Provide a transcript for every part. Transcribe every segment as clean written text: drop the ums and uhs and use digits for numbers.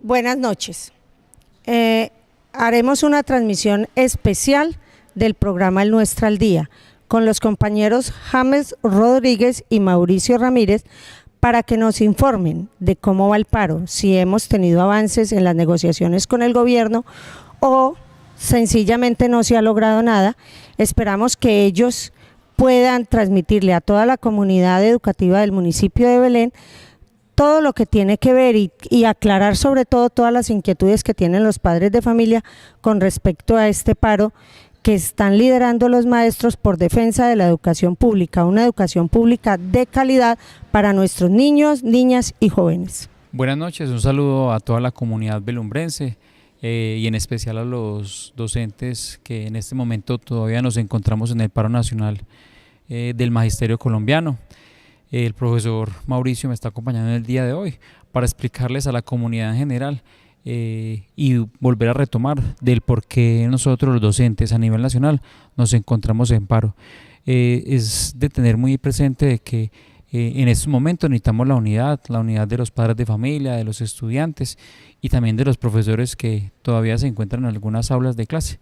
Buenas noches. Haremos una transmisión especial del programa El Nuestra al Día con los compañeros James Rodríguez y Mauricio Ramírez para que nos informen de cómo va el paro, si hemos tenido avances en las negociaciones con el gobierno o sencillamente no se ha logrado nada. Esperamos que ellos puedan transmitirle a toda la comunidad educativa del municipio de Belén todo lo que tiene que ver y aclarar sobre todo todas las inquietudes que tienen los padres de familia con respecto a este paro que están liderando los maestros por defensa de la educación pública, una educación pública de calidad para nuestros niños, niñas y jóvenes. Buenas noches, un saludo a toda la comunidad belumbrense y en especial a los docentes que en este momento todavía nos encontramos en el paro nacional del magisterio colombiano. El profesor Mauricio me está acompañando en el día de hoy para explicarles a la comunidad en general y volver a retomar del por qué nosotros los docentes a nivel nacional nos encontramos en paro. Es de tener muy presente de que en estos momentos necesitamos la unidad de los padres de familia, de los estudiantes y también de los profesores que todavía se encuentran en algunas aulas de clase.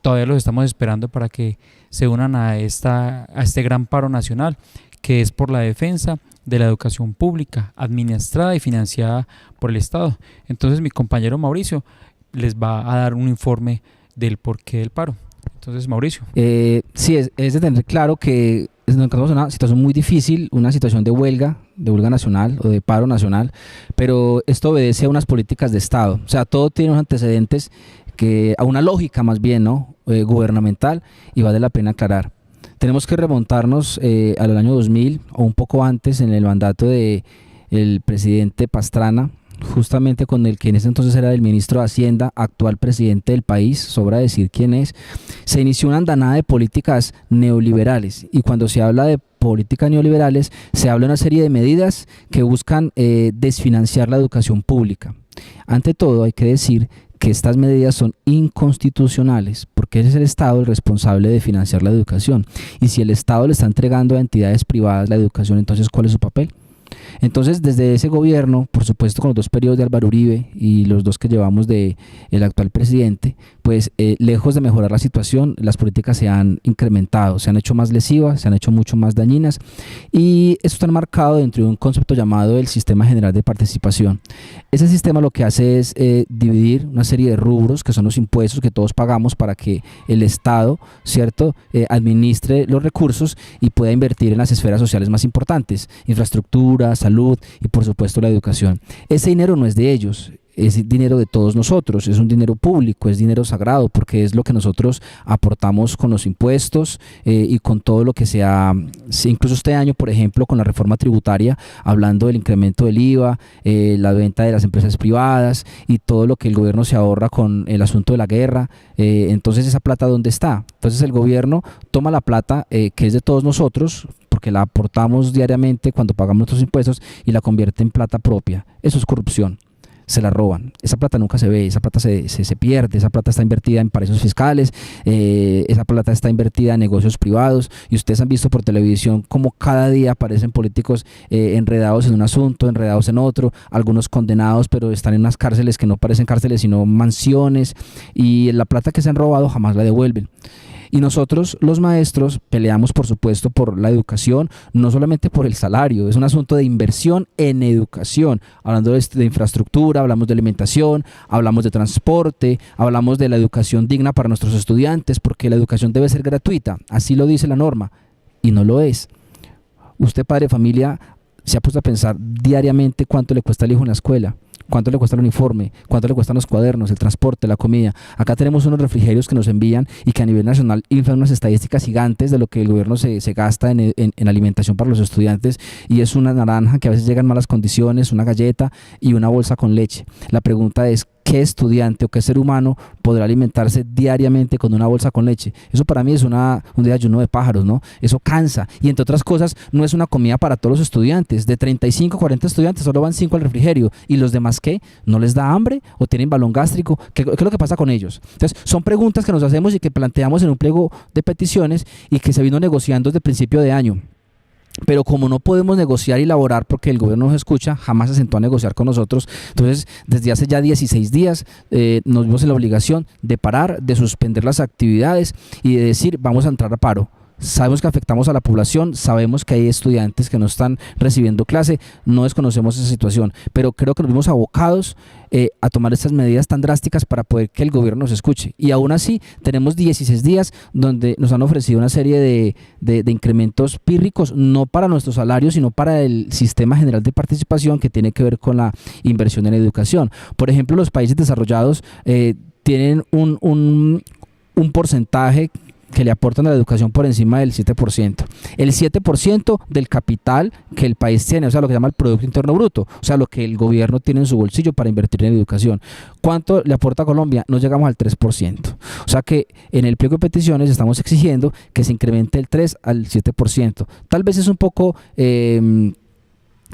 Todavía los estamos esperando para que se unan a este gran paro nacional que es por la defensa de la educación pública, administrada y financiada por el Estado. Entonces mi compañero Mauricio les va a dar un informe del porqué del paro. Entonces, Mauricio. Sí, es de tener claro que nos encontramos en una situación muy difícil, una situación de huelga nacional o de paro nacional, pero esto obedece a unas políticas de Estado. O sea, todo tiene unos antecedentes, a una lógica más bien, ¿no? Gubernamental, y vale la pena aclarar. Tenemos que remontarnos al año 2000 o un poco antes en el mandato del presidente Pastrana, justamente con el que en ese entonces era el ministro de Hacienda, actual presidente del país, sobra decir quién es. Se inició una andanada de políticas neoliberales, y cuando se habla de políticas neoliberales se habla de una serie de medidas que buscan desfinanciar la educación pública. Ante todo hay que decir que estas medidas son inconstitucionales porque es el Estado el responsable de financiar la educación, y si el Estado le está entregando a entidades privadas la educación, entonces ¿cuál es su papel? Entonces, desde ese gobierno, por supuesto con los dos periodos de Álvaro Uribe y los dos que llevamos del actual presidente, pues lejos de mejorar la situación, las políticas se han incrementado, se han hecho más lesivas, se han hecho mucho más dañinas, y esto está enmarcado dentro de un concepto llamado el Sistema General de Participación. Ese sistema lo que hace es dividir una serie de rubros que son los impuestos que todos pagamos para que el Estado, ¿cierto?, administre los recursos y pueda invertir en las esferas sociales más importantes, infraestructura, salud y por supuesto la educación. Ese dinero no es de ellos, es dinero de todos nosotros, es un dinero público, es dinero sagrado, porque es lo que nosotros aportamos con los impuestos y con todo lo que sea, incluso este año, por ejemplo, con la reforma tributaria, hablando del incremento del IVA, la venta de las empresas privadas y todo lo que el gobierno se ahorra con el asunto de la guerra. Entonces, ¿esa plata dónde está? Entonces el gobierno toma la plata que es de todos nosotros, porque la aportamos diariamente cuando pagamos nuestros impuestos, y la convierte en plata propia. Eso es corrupción. Se la roban, esa plata nunca se ve, esa plata se pierde, esa plata está invertida en paraísos fiscales, esa plata está invertida en negocios privados, y ustedes han visto por televisión cómo cada día aparecen políticos enredados en un asunto, enredados en otro, algunos condenados, pero están en unas cárceles que no parecen cárceles sino mansiones, y la plata que se han robado jamás la devuelven. Y nosotros, los maestros, peleamos por supuesto por la educación, no solamente por el salario, es un asunto de inversión en educación. Hablando de infraestructura, hablamos de alimentación, hablamos de transporte, hablamos de la educación digna para nuestros estudiantes, porque la educación debe ser gratuita, así lo dice la norma, y no lo es. Usted, padre de familia, se ha puesto a pensar diariamente cuánto le cuesta el hijo en la escuela, cuánto le cuesta el uniforme, cuánto le cuestan los cuadernos, el transporte, la comida. Acá tenemos unos refrigerios que nos envían y que a nivel nacional inflan unas estadísticas gigantes de lo que el gobierno se gasta en alimentación para los estudiantes, y es una naranja que a veces llega en malas condiciones, una galleta y una bolsa con leche. La pregunta es, ¿qué estudiante o qué ser humano podrá alimentarse diariamente con una bolsa con leche? Eso para mí es un desayuno de pájaros, ¿no? Eso cansa, y entre otras cosas no es una comida para todos los estudiantes. De 35 o 40 estudiantes solo van 5 al refrigerio, y los demás, ¿qué? ¿No les da hambre o tienen balón gástrico? ¿Qué es lo que pasa con ellos? Entonces son preguntas que nos hacemos y que planteamos en un pliego de peticiones y que se vino negociando desde el principio de año. pero como no podemos negociar y laborar porque el gobierno nos escucha, jamás se sentó a negociar con nosotros. Entonces, desde hace ya 16 días nos vimos en la obligación de parar, de suspender las actividades y de decir vamos a entrar a paro. Sabemos que afectamos a la población, sabemos que hay estudiantes que no están recibiendo clase, no desconocemos esa situación, pero creo que nos vimos abocados a tomar estas medidas tan drásticas para poder que el gobierno nos escuche. Y aún así tenemos 16 días donde nos han ofrecido una serie de incrementos pírricos, no para nuestros salarios, sino para el sistema general de participación que tiene que ver con la inversión en educación. Por ejemplo, los países desarrollados tienen un porcentaje que le aportan a la educación por encima del 7%. El 7% del capital que el país tiene, o sea, lo que se llama el Producto Interno Bruto, o sea, lo que el gobierno tiene en su bolsillo para invertir en educación. ¿Cuánto le aporta a Colombia? No llegamos al 3%. O sea que en el pliego de peticiones estamos exigiendo que se incremente el 3 al 7%. Tal vez es un poco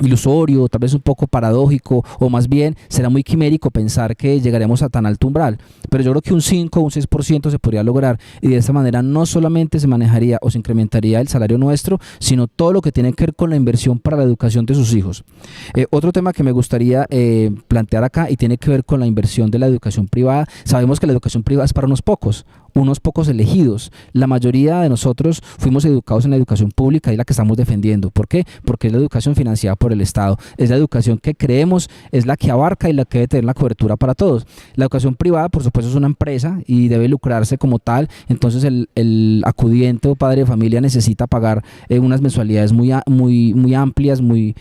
ilusorio, tal vez un poco paradójico, o más bien será muy quimérico pensar que llegaremos a tan alto umbral, pero yo creo que un 5 o un 6% se podría lograr, y de esta manera no solamente se manejaría o se incrementaría el salario nuestro, sino todo lo que tiene que ver con la inversión para la educación de sus hijos. Otro tema que me gustaría plantear acá y tiene que ver con la inversión de la educación privada. Sabemos que la educación privada es para unos pocos elegidos. La mayoría de nosotros fuimos educados en la educación pública y la que estamos defendiendo. ¿Por qué? Porque es la educación financiada por el Estado. Es la educación que creemos, es la que abarca y la que debe tener la cobertura para todos. La educación privada, por supuesto, es una empresa y debe lucrarse como tal. Entonces el acudiente o padre de familia necesita pagar unas mensualidades muy amplias, muy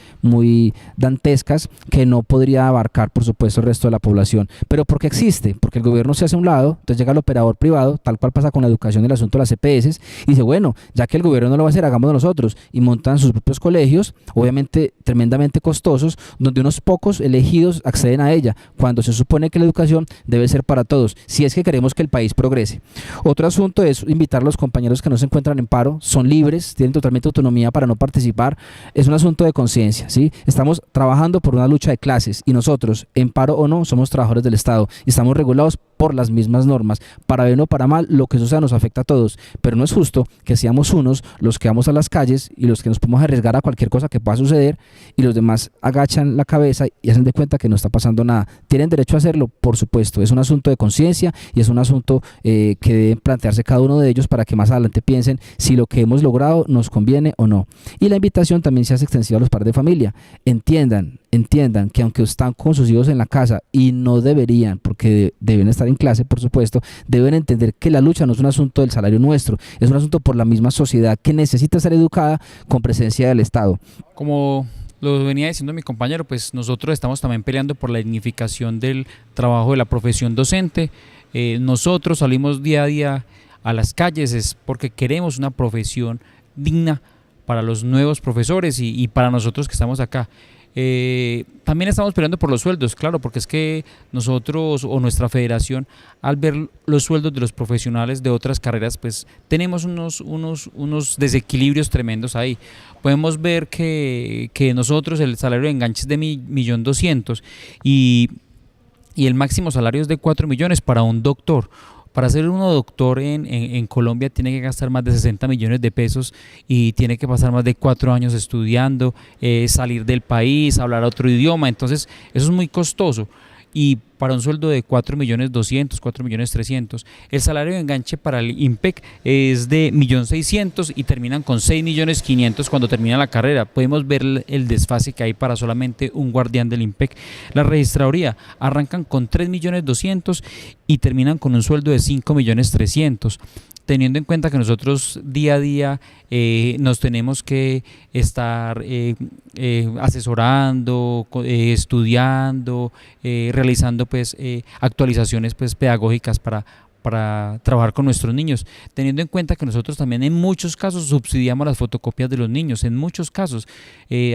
dantescas, que no podría abarcar, por supuesto, el resto de la población. ¿Pero por qué existe? Porque el gobierno se hace a un lado, entonces llega el operador privado, tal cual pasa con la educación, el asunto de las EPS, y dice, bueno, ya que el gobierno no lo va a hacer, hagámoslo nosotros, y montan sus propios colegios, obviamente tremendamente costosos, donde unos pocos elegidos acceden a ella, cuando se supone que la educación debe ser para todos, si es que queremos que el país progrese. Otro asunto es invitar a los compañeros que no se encuentran en paro, son libres, tienen totalmente autonomía para no participar, es un asunto de conciencia, ¿sí? Estamos trabajando por una lucha de clases, y nosotros, en paro o no, somos trabajadores del Estado, y estamos regulados por las mismas normas. Para bien o para mal, lo que suceda nos afecta a todos, pero no es justo que seamos unos los que vamos a las calles y los que nos podemos arriesgar a cualquier cosa que pueda suceder, y los demás agachan la cabeza y hacen de cuenta que no está pasando nada. Tienen derecho a hacerlo, por supuesto, es un asunto de conciencia y es un asunto que deben plantearse cada uno de ellos para que más adelante piensen si lo que hemos logrado nos conviene o no. Y la invitación también se hace extensiva a los padres de familia. Entiendan que aunque están con sus hijos en la casa y no deberían, porque deben estar en clase, por supuesto, deben entender que la lucha no es un asunto del salario nuestro, es un asunto por la misma sociedad que necesita ser educada con presencia del Estado. Como lo venía diciendo mi compañero, pues nosotros estamos también peleando por la dignificación del trabajo de la profesión docente. Nosotros salimos día a día a las calles es porque queremos una profesión digna para los nuevos profesores y para nosotros que estamos acá. También estamos peleando por los sueldos, claro, porque es que nosotros o nuestra federación, al ver los sueldos de los profesionales de otras carreras, pues tenemos unos desequilibrios tremendos ahí. Podemos ver que nosotros el salario de enganche es de 1.200.000 y el máximo salario es de 4 millones para un doctor. Para ser uno doctor en Colombia tiene que gastar más de 60 millones de pesos y tiene que pasar más de 4 años estudiando, salir del país, hablar otro idioma, entonces eso es muy costoso. Y para un sueldo de 4.200.000, 4.300.000, el salario de enganche para el IMPEC es de 1.600.000 y terminan con 6.500.000 cuando termina la carrera. Podemos ver el desfase que hay para solamente un guardián del IMPEC. La registraduría arrancan con 3.200.000 y terminan con un sueldo de 5.300.000. Teniendo en cuenta que nosotros día a día nos tenemos que estar asesorando, estudiando, realizando pues actualizaciones pues pedagógicas para trabajar con nuestros niños, teniendo en cuenta que nosotros también en muchos casos subsidiamos las fotocopias de los niños, en muchos casos,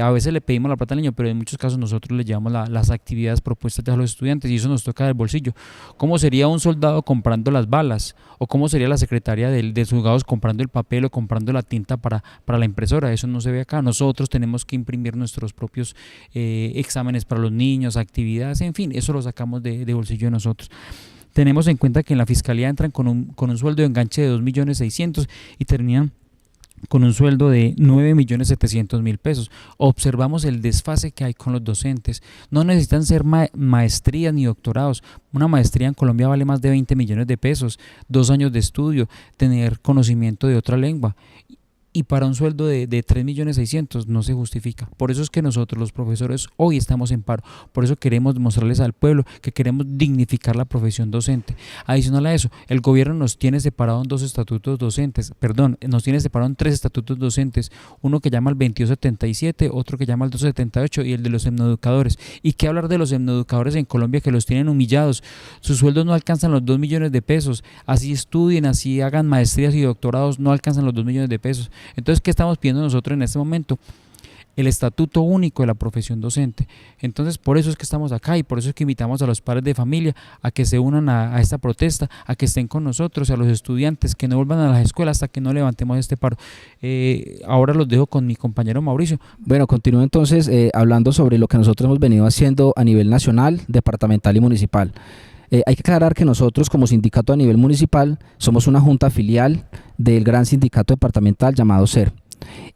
a veces le pedimos la plata al niño, pero en muchos casos nosotros le llevamos las actividades propuestas a los estudiantes y eso nos toca del bolsillo. ¿Cómo sería un soldado comprando las balas? ¿O cómo sería la secretaria de juzgados comprando el papel o comprando la tinta para la impresora? Eso no se ve acá. Nosotros tenemos que imprimir nuestros propios exámenes para los niños, actividades, en fin, eso lo sacamos de bolsillo de nosotros. Tenemos en cuenta que en la fiscalía entran con un sueldo de enganche de 2.600.000 y terminan con un sueldo de 9.700.000 pesos. Observamos el desfase que hay con los docentes. No necesitan ser maestrías ni doctorados. Una maestría en Colombia vale más de 20 millones de pesos, 2 años de estudio, tener conocimiento de otra lengua. Y para un sueldo de 3.600.000 no se justifica. Por eso es que nosotros los profesores hoy estamos en paro. Por eso queremos demostrarles al pueblo que queremos dignificar la profesión docente. Adicional a eso, el gobierno nos tiene separado en nos tiene separado en 3 estatutos docentes. Uno que llama el 2277, otro que llama el 278 y el de los hemnoeducadores. ¿Y qué hablar de los hemnoeducadores en Colombia, que los tienen humillados? Sus sueldos no alcanzan los 2 millones de pesos. Así estudien, así hagan maestrías y doctorados, no alcanzan los 2 millones de pesos. Entonces, ¿qué estamos pidiendo nosotros en este momento? El estatuto único de la profesión docente. Entonces, por eso es que estamos acá y por eso es que invitamos a los padres de familia a que se unan a esta protesta, a que estén con nosotros, a los estudiantes, que no vuelvan a las escuelas hasta que no levantemos este paro. Ahora los dejo con mi compañero Mauricio. Bueno, continúo entonces hablando sobre lo que nosotros hemos venido haciendo a nivel nacional, departamental y municipal. Hay que aclarar que nosotros como sindicato a nivel municipal somos una junta filial del gran sindicato departamental llamado SER.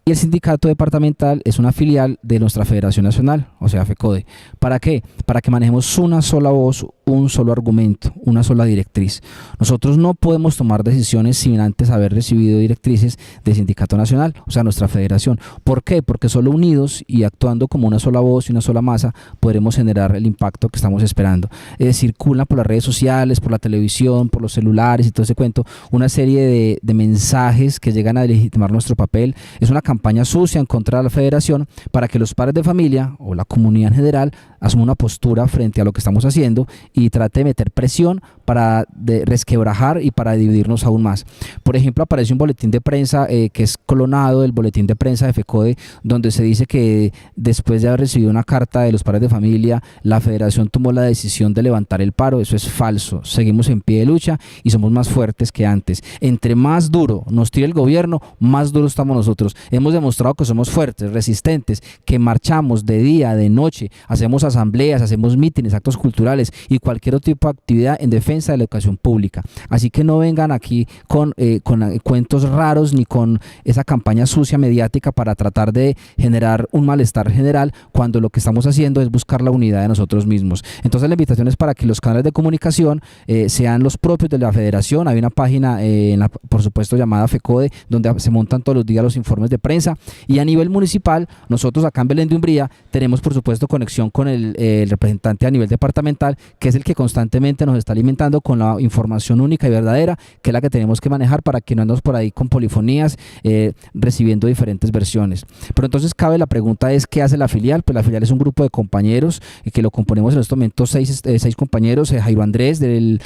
Y el sindicato departamental es una filial de nuestra Federación Nacional, o sea, FECODE. ¿Para qué? Para que manejemos una sola voz, un solo argumento, una sola directriz. Nosotros no podemos tomar decisiones sin antes haber recibido directrices del sindicato nacional, o sea, nuestra federación. ¿Por qué? Porque solo unidos y actuando como una sola voz y una sola masa podremos generar el impacto que estamos esperando. Circulan por las redes sociales, por la televisión, por los celulares y todo ese cuento, una serie de mensajes que llegan a legitimar nuestro papel. Es una campaña sucia en contra de la federación para que los padres de familia o la comunidad en general asuma una postura frente a lo que estamos haciendo y trate de meter presión para resquebrajar y para dividirnos aún más. Por ejemplo, aparece un boletín de prensa que es clonado del boletín de prensa de FECODE, donde se dice que después de haber recibido una carta de los padres de familia, la federación tomó la decisión de levantar el paro. Eso es falso. Seguimos en pie de lucha y somos más fuertes que antes. Entre más duro nos tire el gobierno, más duro estamos nosotros. Hemos demostrado que somos fuertes, resistentes, que marchamos de día, de noche, hacemos asambleas, hacemos mítines, actos culturales y cualquier otro tipo de actividad en defensa de la educación pública. Así que no vengan aquí con cuentos raros ni con esa campaña sucia mediática para tratar de generar un malestar general, cuando lo que estamos haciendo es buscar la unidad de nosotros mismos. Entonces la invitación es para que los canales de comunicación sean los propios de la federación. Hay una página, por supuesto, llamada FECODE, donde se montan todos los días los informes de prensa, y a nivel municipal, nosotros acá en Belén de Umbría tenemos por supuesto conexión con el representante a nivel departamental, que es el que constantemente nos está alimentando con la información única y verdadera, que es la que tenemos que manejar para que no andemos por ahí con polifonías recibiendo diferentes versiones. Pero entonces cabe la pregunta es, ¿qué hace la filial? Pues la filial es un grupo de compañeros que lo componemos en estos momentos seis compañeros, Jairo Andrés de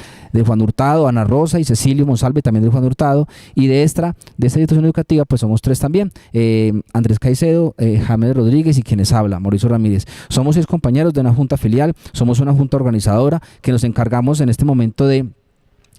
Juan Hurtado, Ana Rosa y Cecilio Monsalve también de Juan Hurtado, y de esta institución educativa pues somos 3 también, Andrés Caicedo, James Rodríguez y quienes habla, Mauricio Ramírez. Somos 6 compañeros de una junta filial, somos una junta organizadora que nos encargamos en este momento de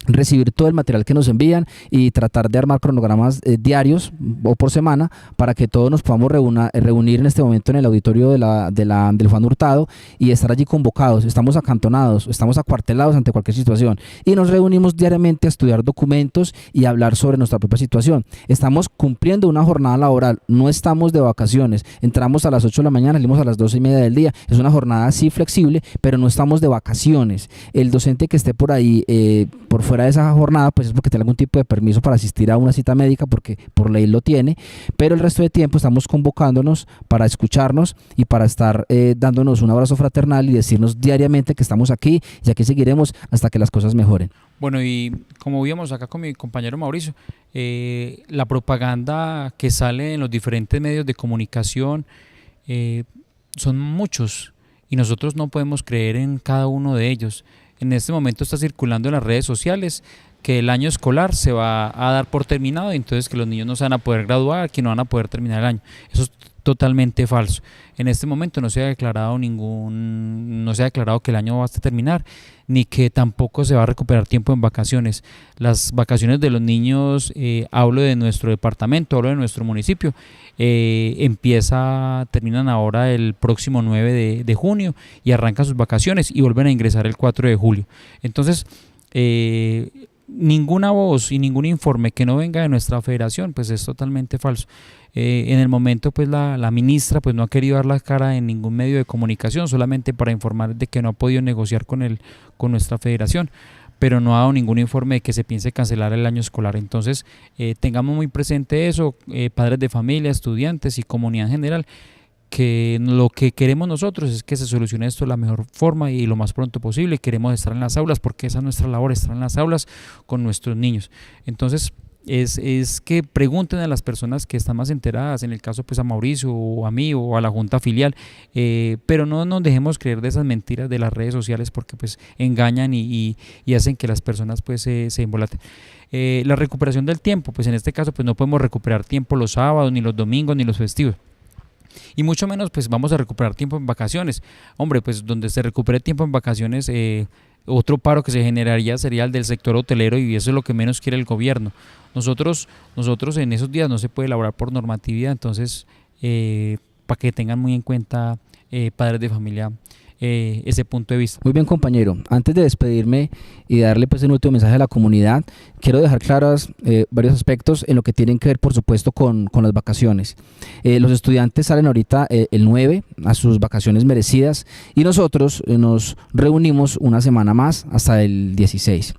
recibir todo el material que nos envían y tratar de armar cronogramas diarios o por semana para que todos nos podamos reunir en este momento en el auditorio del Juan Hurtado y estar allí convocados. Estamos acantonados, estamos acuartelados ante cualquier situación y nos reunimos diariamente a estudiar documentos y a hablar sobre nuestra propia situación. Estamos cumpliendo una jornada laboral, no estamos de vacaciones. Entramos a las 8 de la mañana, salimos a las 12:30 del día. Es una jornada así flexible, pero no estamos de vacaciones. El docente que esté por ahí por fuera de esa jornada, pues es porque tiene algún tipo de permiso para asistir a una cita médica, porque por ley lo tiene, pero el resto de tiempo estamos convocándonos para escucharnos y para estar dándonos un abrazo fraternal y decirnos diariamente que estamos aquí y aquí seguiremos hasta que las cosas mejoren. Bueno, y como vimos acá con mi compañero Mauricio, la propaganda que sale en los diferentes medios de comunicación son muchos y nosotros no podemos creer en cada uno de ellos. En este momento está circulando en las redes sociales que el año escolar se va a dar por terminado y entonces que los niños no se van a poder graduar, que no van a poder terminar el año. Eso es totalmente falso. En este momento no se ha declarado que el año va a terminar, ni que tampoco se va a recuperar tiempo en vacaciones. Las vacaciones de los niños, hablo de nuestro departamento, hablo de nuestro municipio, terminan ahora el próximo 9 de junio y arrancan sus vacaciones y vuelven a ingresar el 4 de julio. Entonces, ninguna voz y ningún informe que no venga de nuestra federación pues es totalmente falso. En el momento pues la ministra pues no ha querido dar la cara en ningún medio de comunicación, solamente para informar de que no ha podido negociar con nuestra federación, pero no ha dado ningún informe de que se piense cancelar el año escolar. Entonces tengamos muy presente eso, padres de familia, estudiantes y comunidad en general, que lo que queremos nosotros es que se solucione esto de la mejor forma y lo más pronto posible. Queremos estar en las aulas porque esa es nuestra labor, estar en las aulas con nuestros niños. Entonces es que pregunten a las personas que están más enteradas, en el caso pues a Mauricio o a mí o a la junta filial, pero no nos dejemos creer de esas mentiras de las redes sociales porque pues engañan y hacen que las personas pues se embolaten. La recuperación del tiempo, pues en este caso pues no podemos recuperar tiempo los sábados, ni los domingos, ni los festivos. Y mucho menos pues vamos a recuperar tiempo en vacaciones. Hombre, pues donde se recupere tiempo en vacaciones, otro paro que se generaría sería el del sector hotelero, y eso es lo que menos quiere el gobierno. Nosotros en esos días no se puede elaborar por normatividad, entonces para que tengan muy en cuenta, padres de familia, ese punto de vista. Muy bien, compañero. Antes de despedirme y darle pues un último mensaje a la comunidad, quiero dejar claras varios aspectos en lo que tienen que ver, por supuesto, con las vacaciones. Los estudiantes salen ahorita el 9 a sus vacaciones merecidas, y nosotros nos reunimos una semana más hasta el 16.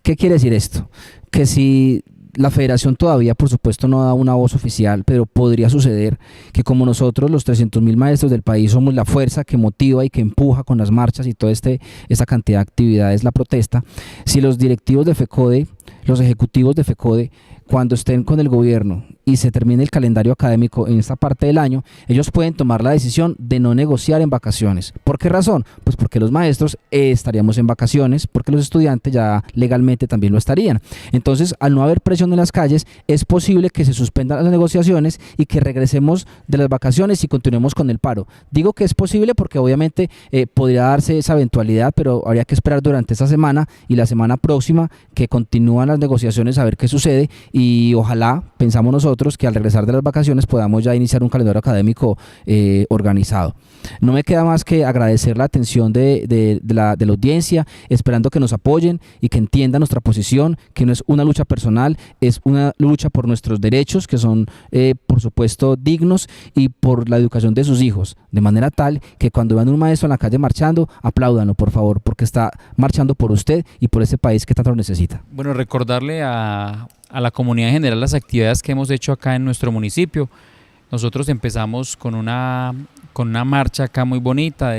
¿Qué quiere decir esto? Que si la federación todavía, por supuesto, no da una voz oficial, pero podría suceder que, como nosotros, los 300.000 maestros del país, somos la fuerza que motiva y que empuja con las marchas y toda esta cantidad de actividades la protesta. Si los directivos de FECODE, los ejecutivos de FECODE, cuando estén con el gobierno y se termine el calendario académico en esta parte del año, ellos pueden tomar la decisión de no negociar en vacaciones. ¿Por qué razón? Pues porque los maestros estaríamos en vacaciones, porque los estudiantes ya legalmente también lo estarían. Entonces, al no haber presión en las calles, es posible que se suspendan las negociaciones y que regresemos de las vacaciones y continuemos con el paro. Digo que es posible porque obviamente podría darse esa eventualidad, pero habría que esperar durante esta semana y la semana próxima que continúan las negociaciones a ver qué sucede, y ojalá, pensamos nosotros, que al regresar de las vacaciones podamos ya iniciar un calendario académico organizado. No me queda más que agradecer la atención de la audiencia, esperando que nos apoyen y que entiendan nuestra posición, que no es una lucha personal, es una lucha por nuestros derechos, que son por supuesto dignos, y por la educación de sus hijos, de manera tal que cuando vean un maestro en la calle marchando, apláudanlo, por favor, porque está marchando por usted y por ese país que tanto lo necesita. Bueno, recordarle a la comunidad en general las actividades que hemos hecho acá en nuestro municipio. Nosotros empezamos con una marcha acá muy bonita,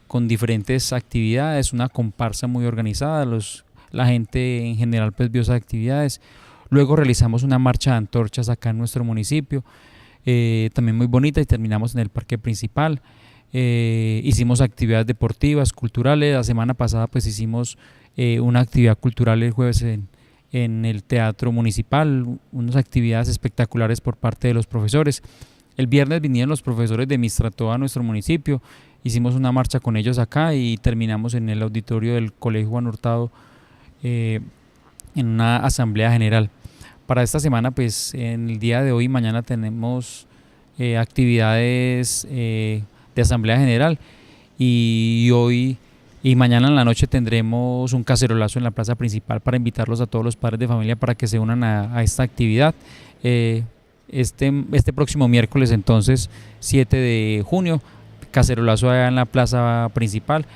con diferentes actividades, una comparsa muy organizada, la gente en general pues vio esas actividades. Luego realizamos una marcha de antorchas acá en nuestro municipio, también muy bonita, y terminamos en el parque principal. Hicimos actividades deportivas, culturales. La semana pasada pues hicimos una actividad cultural el jueves en el Teatro Municipal, unas actividades espectaculares por parte de los profesores. El viernes vinieron los profesores de Mistrato a nuestro municipio, hicimos una marcha con ellos acá y terminamos en el auditorio del Colegio Juan Hurtado en una asamblea general. Para esta semana, pues en el día de hoy y mañana tenemos actividades de asamblea general, y hoy y mañana en la noche tendremos un cacerolazo en la plaza principal para invitarlos a todos los padres de familia para que se unan a esta actividad. Este próximo miércoles, entonces 7 de junio, cacerolazo allá en la plaza principal,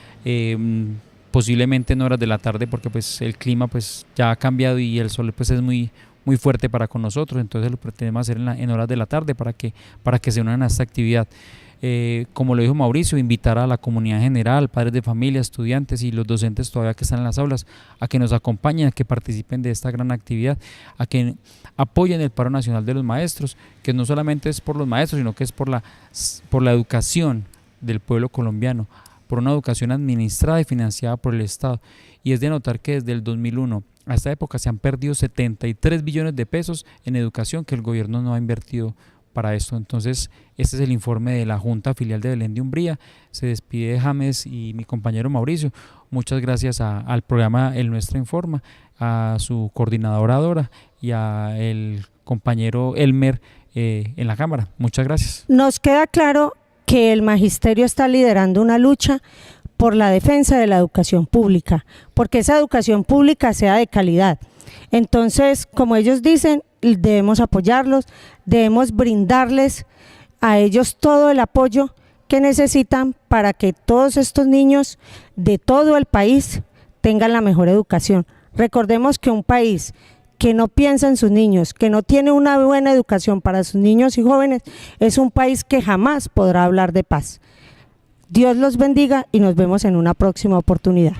posiblemente en horas de la tarde, porque pues el clima pues ya ha cambiado y el sol pues es muy fuerte para con nosotros, entonces lo pretendemos hacer en horas de la tarde para que se unan a esta actividad. Como lo dijo Mauricio, invitar a la comunidad general, padres de familia, estudiantes y los docentes todavía que están en las aulas, a que nos acompañen, a que participen de esta gran actividad, a que apoyen el paro nacional de los maestros, que no solamente es por los maestros, sino que es por la educación del pueblo colombiano, por una educación administrada y financiada por el Estado. Y es de notar que desde el 2001 a esta época se han perdido 73 billones de pesos en educación que el gobierno no ha invertido para esto. Entonces, este es el informe de la Junta Filial de Belén de Umbría. Se despide James y mi compañero Mauricio. Muchas gracias al programa El Nuestra Informa, a su coordinadora Dora y a el compañero Elmer en la cámara. Muchas gracias. Nos queda claro que el magisterio está liderando una lucha por la defensa de la educación pública, porque esa educación pública sea de calidad. Entonces, como ellos dicen, debemos apoyarlos, debemos brindarles a ellos todo el apoyo que necesitan para que todos estos niños de todo el país tengan la mejor educación. Recordemos que un país que no piensa en sus niños, que no tiene una buena educación para sus niños y jóvenes, es un país que jamás podrá hablar de paz. Dios los bendiga y nos vemos en una próxima oportunidad.